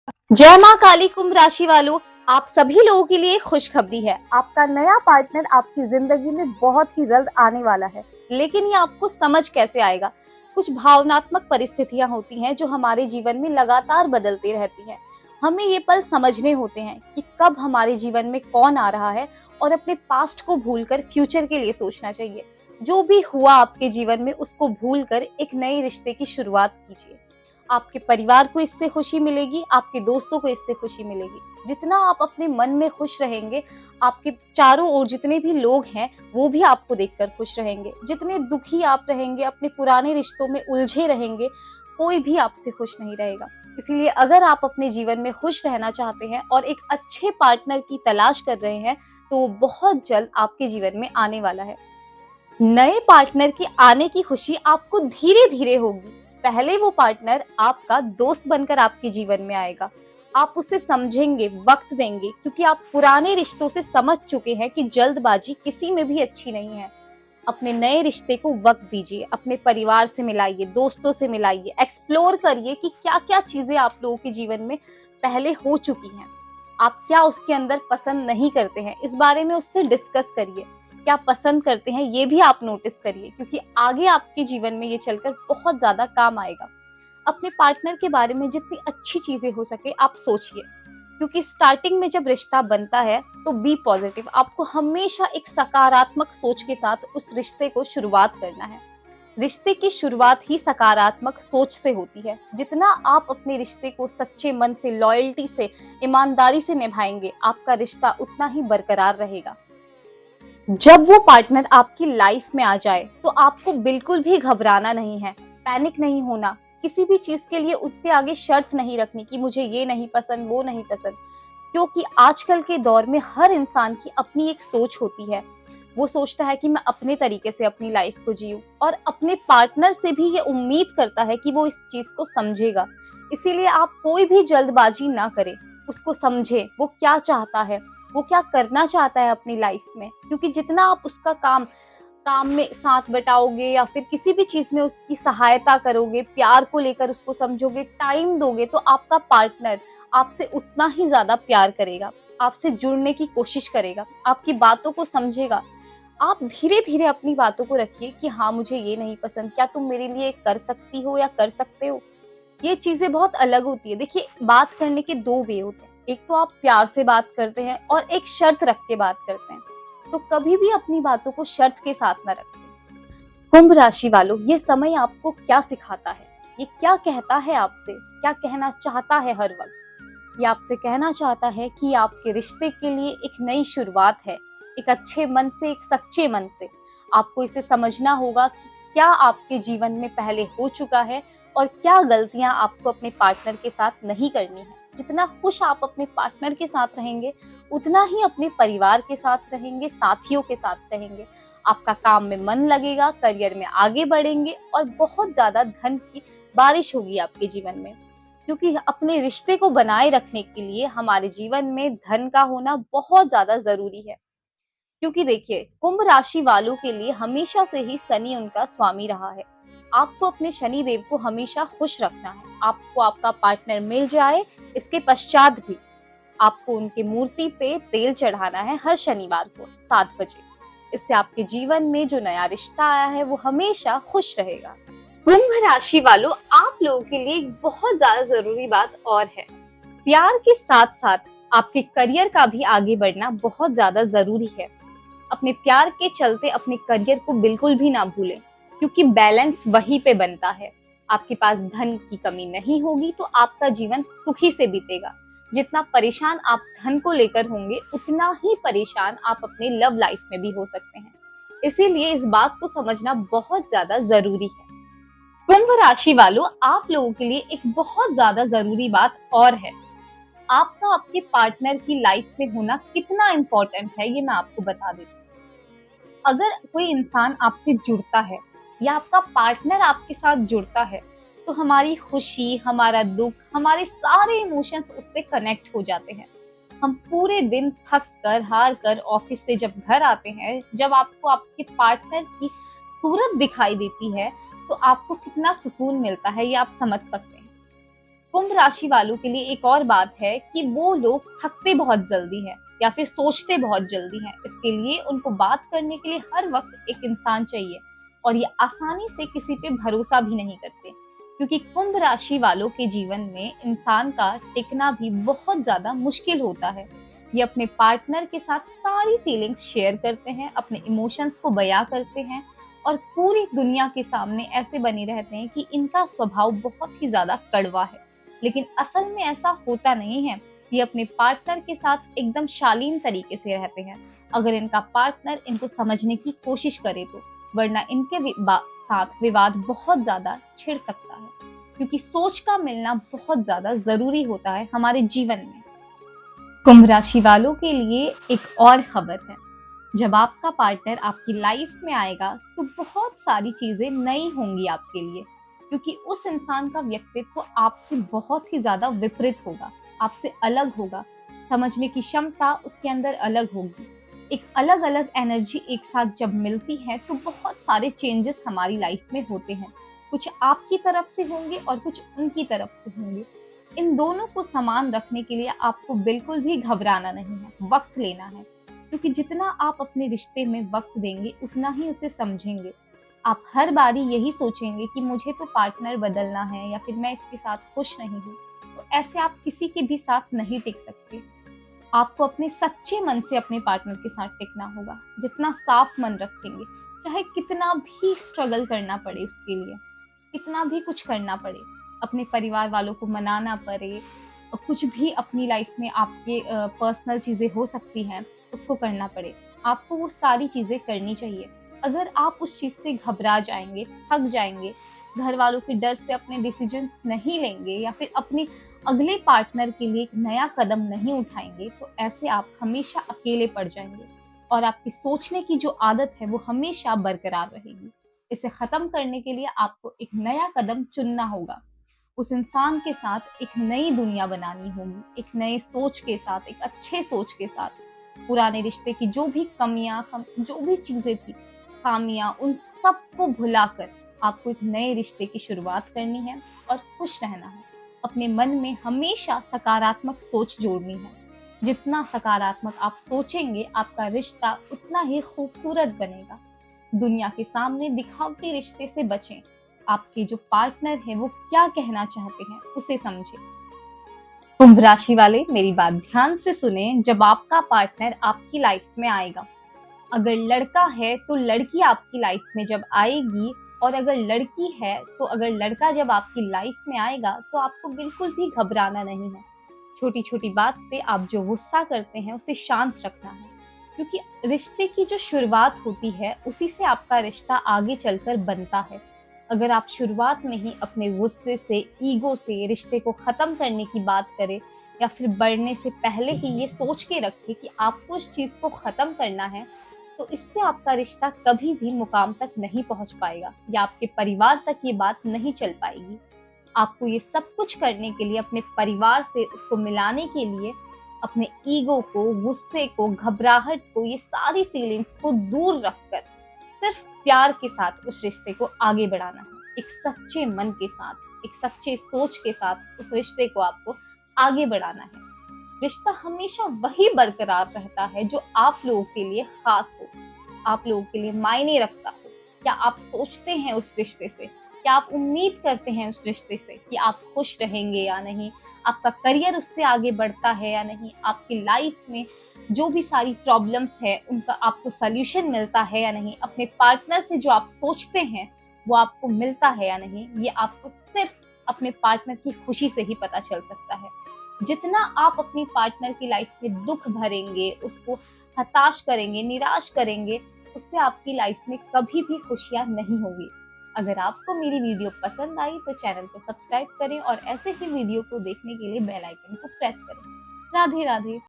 जय माँ काली। कुंभ राशि वालों, आप सभी लोगों के लिए खुशखबरी है। आपका नया पार्टनर आपकी जिंदगी में बहुत ही जल्द आने वाला है, लेकिन ये आपको समझ कैसे आएगा? कुछ भावनात्मक परिस्थितियां होती हैं जो हमारे जीवन में लगातार बदलती रहती हैं। हमें ये पल समझने होते हैं कि कब हमारे जीवन में कौन आ रहा है, और अपने पास्ट को भूलकर फ्यूचर के लिए सोचना चाहिए। जो भी हुआ आपके जीवन में, उसको भूलकर एक नए रिश्ते की शुरुआत कीजिए। आपके परिवार को इससे खुशी मिलेगी, आपके दोस्तों को इससे खुशी मिलेगी। जितना आप अपने मन में खुश रहेंगे, आपके चारों ओर जितने भी लोग हैं, वो भी आपको देखकर खुश रहेंगे। जितने दुखी आप रहेंगे, अपने पुराने रिश्तों में उलझे रहेंगे, कोई भी आपसे खुश नहीं रहेगा। इसीलिए अगर आप अपने जीवन में खुश रहना चाहते हैं और एक अच्छे पार्टनर की तलाश कर रहे हैं, तो वो बहुत जल्द आपके जीवन में आने वाला है। नए पार्टनर की आने की खुशी आपको धीरे-धीरे होगी। पहले वो पार्टनर आपका दोस्त बनकर आपके जीवन में आएगा। आप उसे समझेंगे, वक़्त देंगे, क्योंकि आप पुराने रिश्तों से समझ चुके हैं कि जल्दबाजी किसी में भी अच्छी नहीं है। अपने नए रिश्ते को वक़्त दीजिए, अपने परिवार से मिलाइए, दोस्तों से मिलाइए, एक्सप्लोर करिए कि क्या-क्या चीज़ें आप लोगों के जीवन में पहले हो चुकी हैं। आप क्या उसके अंदर पसंद नहीं करते हैं, इस बारे में उससे डिस्कस करिए। क्या पसंद करते हैं, ये भी आप नोटिस करिए, क्योंकि आगे आपके जीवन में ये चलकर बहुत ज़्यादा काम आएगा। अपने पार्टनर के बारे में जितनी अच्छी चीज़ें हो सके आप सोचिए, क्योंकि स्टार्टिंग में जब रिश्ता बनता है तो बी पॉजिटिव। आपको हमेशा एक सकारात्मक सोच के साथ उस रिश्ते को शुरुआत करना है। रिश्ते की शुरुआत ही सकारात्मक सोच से होती है। जितना आप अपने रिश्ते को सच्चे मन से, लॉयल्टी से, ईमानदारी से निभाएंगे, आपका रिश्ता उतना ही बरकरार रहेगा। जब वो पार्टनर आपकी लाइफ में आ जाए, तो आपको बिल्कुल भी घबराना नहीं है, पैनिक नहीं होना, किसी भी चीज़ के लिए उसके आगे शर्त नहीं रखनी कि मुझे ये नहीं पसंद, वो नहीं पसंद। क्योंकि आजकल के दौर में हर इंसान की अपनी एक सोच होती है। वो सोचता है कि मैं अपने तरीके से अपनी लाइफ को जीऊँ, और अपने पार्टनर से भी ये उम्मीद करता है कि वो इस चीज़ को समझेगा। इसीलिए आप कोई भी जल्दबाजी ना करें, उसको समझें, वो क्या चाहता है, वो क्या करना चाहता है अपनी लाइफ में। क्योंकि जितना आप उसका काम काम में साथ बटाओगे, या फिर किसी भी चीज़ में उसकी सहायता करोगे, प्यार को लेकर उसको समझोगे, टाइम दोगे, तो आपका पार्टनर आपसे उतना ही ज़्यादा प्यार करेगा, आपसे जुड़ने की कोशिश करेगा, आपकी बातों को समझेगा। आप धीरे-धीरे अपनी बातों को रखिए कि हाँ, मुझे ये नहीं पसंद, क्या तुम मेरे लिए कर सकती हो या कर सकते हो? ये चीज़ें बहुत अलग होती है। देखिए, बात करने के 2 वे होते हैं। एक तो आप प्यार से बात करते हैं, और एक शर्त रख के बात करते हैं। तो कभी भी अपनी बातों को शर्त के साथ ना रखें। कुंभ राशि वालों, ये समय आपको क्या सिखाता है? ये क्या कहता है आपसे? क्या कहना चाहता है हर वक़्त? ये आपसे कहना चाहता है कि आपके रिश्ते के लिए एक नई शुरुआत है। एक अच्छे मन से, एक सच्चे मन से। आपको इसे समझना होगा कि क्या आपके जीवन में पहले हो चुका है, और क्या गलतियाँ आपको अपने पार्टनर के साथ नहीं करनी है। जितना खुश आप अपने पार्टनर के साथ रहेंगे, उतना ही अपने परिवार के साथ रहेंगे, साथियों के साथ रहेंगे। आपका काम में मन लगेगा, करियर में आगे बढ़ेंगे, और बहुत ज़्यादा धन की बारिश होगी आपके जीवन में। क्योंकि अपने रिश्ते को बनाए रखने के लिए हमारे जीवन में धन का होना बहुत ज़्यादा ज़रूरी है। क्योंकि देखिए, कुंभ राशि वालों के लिए हमेशा से ही शनि उनका स्वामी रहा है। आपको अपने शनि देव को हमेशा खुश रखना है। आपको आपका पार्टनर मिल जाए, इसके पश्चात भी आपको उनकी मूर्ति पे तेल चढ़ाना है हर शनिवार को 7 बजे। इससे आपके जीवन में जो नया रिश्ता आया है, वो हमेशा खुश रहेगा। कुंभ राशि वालों, आप लोगों के लिए एक बहुत ज्यादा जरूरी बात और है। प्यार के साथ साथ आपके करियर का भी आगे बढ़ना बहुत ज्यादा जरूरी है। अपने प्यार के चलते अपने करियर को बिल्कुल भी ना भूलें, क्योंकि बैलेंस वहीं पे बनता है। आपके पास धन की कमी नहीं होगी, तो आपका जीवन सुखी से बीतेगा। जितना परेशान आप धन को लेकर होंगे, उतना ही परेशान आप अपने लव लाइफ में भी हो सकते हैं। इसीलिए इस बात को समझना बहुत ज्यादा जरूरी है। कुंभ राशि वालों, आप लोगों के लिए एक बहुत ज्यादा जरूरी बात और है। आपका आपके पार्टनर की लाइफ में होना कितना इम्पोर्टेंट है, ये मैं आपको बता देती हूँ। अगर कोई इंसान आपसे जुड़ता है, या आपका पार्टनर आपके साथ जुड़ता है, तो हमारी खुशी, हमारा दुख, हमारे सारे इमोशंस उससे कनेक्ट हो जाते हैं। हम पूरे दिन थक कर, हार कर ऑफिस से जब घर आते हैं, जब आपको आपके पार्टनर की सूरत दिखाई देती है, तो आपको कितना सुकून मिलता है, ये आप समझ सकते हैं। कुंभ राशि वालों के लिए एक और बात है कि वो लोग थकते बहुत जल्दी हैं या फिर सोचते बहुत जल्दी हैं। इसके लिए उनको बात करने के लिए हर वक्त एक इंसान चाहिए और ये आसानी से किसी पे भरोसा भी नहीं करते, क्योंकि कुंभ राशि वालों के जीवन में इंसान का टिकना भी बहुत ज्यादा मुश्किल होता है। ये अपने पार्टनर के साथ सारी फीलिंग्स शेयर करते हैं, अपने इमोशंस को बयां करते हैं और पूरी दुनिया के सामने ऐसे बने रहते हैं कि इनका स्वभाव बहुत ही ज्यादा कड़वा है। लेकिन असल में ऐसा होता नहीं है। ये अपने पार्टनर के साथ एकदम शालीन तरीके से रहते हैं, अगर इनका पार्टनर इनको समझने की कोशिश करे तो, वरना इनके साथ विवाद बहुत ज्यादा छिड़ सकता है, क्योंकि सोच का मिलना बहुत ज्यादा जरूरी होता है हमारे जीवन में। कुंभ राशि वालों के लिए एक और खबर है। जब आपका पार्टनर आपकी लाइफ में आएगा तो बहुत सारी चीजें नई होंगी आपके लिए, क्योंकि उस इंसान का व्यक्तित्व आपसे बहुत ही ज्यादा विपरीत होगा, आपसे अलग होगा। समझने की क्षमता उसके अंदर अलग होगी। एक अलग अलग एनर्जी एक साथ जब मिलती है तो बहुत सारे चेंजेस हमारी लाइफ में होते हैं। कुछ आपकी तरफ से होंगे और कुछ उनकी तरफ से होंगे। इन दोनों को समान रखने के लिए आपको बिल्कुल भी घबराना नहीं है, वक्त लेना है, क्योंकि जितना आप अपने रिश्ते में वक्त देंगे उतना ही उसे समझेंगे। आप हर बारी यही सोचेंगे कि मुझे तो पार्टनर बदलना है या फिर मैं इसके साथ खुश नहीं हूँ, तो ऐसे आप किसी के भी साथ नहीं टिक सकते। आपको अपने सच्चे मन से अपने पार्टनर के साथ टिकना होगा। जितना साफ मन रखेंगे, चाहे कितना भी स्ट्रगल करना पड़े उसके लिए, कितना भी कुछ करना पड़े, अपने परिवार वालों को मनाना पड़े, कुछ भी अपनी लाइफ में आपके पर्सनल चीजें हो सकती हैं उसको करना पड़े, आपको वो सारी चीजें करनी चाहिए। अगर आप उस चीज से घबरा जाएंगे, थक जाएंगे, घर वालों के डर से अपने डिसीजंस नहीं लेंगे या फिर अपने अगले पार्टनर के लिए एक नया कदम नहीं उठाएंगे, तो ऐसे आप हमेशा अकेले पड़ जाएंगे और आपकी सोचने की जो आदत है वो हमेशा बरकरार रहेगी। इसे खत्म करने के लिए आपको एक नया कदम चुनना होगा। उस इंसान के साथ एक नई दुनिया बनानी होगी, एक नए सोच के साथ, एक अच्छे सोच के साथ। पुराने रिश्ते की जो भी कमियां, जो भी चीजें थी, खामियां, उन सबको भुलाकर आपको एक नए रिश्ते की शुरुआत करनी है और खुश रहना है। अपने मन में हमेशा सकारात्मक सोच जोड़नी है। जितना सकारात्मक आप सोचेंगे, आपका रिश्ता उतना ही खूबसूरत बनेगा। दुनिया के सामने दिखावटी रिश्ते से बचें। आपके जो पार्टनर है वो क्या कहना चाहते हैं उसे समझें। कुंभ राशि वाले मेरी बात ध्यान से सुने। जब आपका पार्टनर आपकी लाइफ में आएगा, अगर लड़का है तो लड़की आपकी लाइफ में जब आएगी, और अगर लड़की है तो अगर लड़का जब आपकी लाइफ में आएगा तो आपको बिल्कुल भी घबराना नहीं है। छोटी छोटी बात पे आप जो गुस्सा करते हैं उसे शांत रखना है, क्योंकि रिश्ते की जो शुरुआत होती है उसी से आपका रिश्ता आगे चलकर बनता है। अगर आप शुरुआत में ही अपने गुस्से से, ईगो से रिश्ते को खत्म करने की बात करें या फिर बढ़ने से पहले ही ये सोच के रखें कि आपको इस चीज को खत्म करना है, तो इससे आपका रिश्ता कभी भी मुकाम तक नहीं पहुंच पाएगा या आपके परिवार तक ये बात नहीं चल पाएगी। आपको ये सब कुछ करने के लिए, अपने परिवार से उसको मिलाने के लिए, अपने ईगो को, गुस्से को, घबराहट को, ये सारी फीलिंग्स को दूर रखकर सिर्फ प्यार के साथ उस रिश्ते को आगे बढ़ाना है। एक सच्चे मन के साथ, एक सच्चे सोच के साथ उस रिश्ते को आपको आगे बढ़ाना है। रिश्ता हमेशा वही बरकरार रहता है जो आप लोगों के लिए खास हो, आप लोगों के लिए मायने रखता हो। क्या आप सोचते हैं उस रिश्ते से, क्या आप उम्मीद करते हैं उस रिश्ते से कि आप खुश रहेंगे या नहीं, आपका करियर उससे आगे बढ़ता है या नहीं, आपकी लाइफ में जो भी सारी प्रॉब्लम्स है उनका आपको सल्यूशन मिलता है या नहीं, अपने पार्टनर से जो आप सोचते हैं वो आपको मिलता है या नहीं, ये आपको सिर्फ अपने पार्टनर की खुशी से ही पता चल सकता है। जितना आप अपनी पार्टनर की लाइफ में दुख भरेंगे, उसको हताश करेंगे, निराश करेंगे, उससे आपकी लाइफ में कभी भी खुशियां नहीं होंगी। अगर आपको मेरी वीडियो पसंद आई तो चैनल को सब्सक्राइब करें और ऐसे ही वीडियो को देखने के लिए बेल आइकन को प्रेस करें। राधे राधे।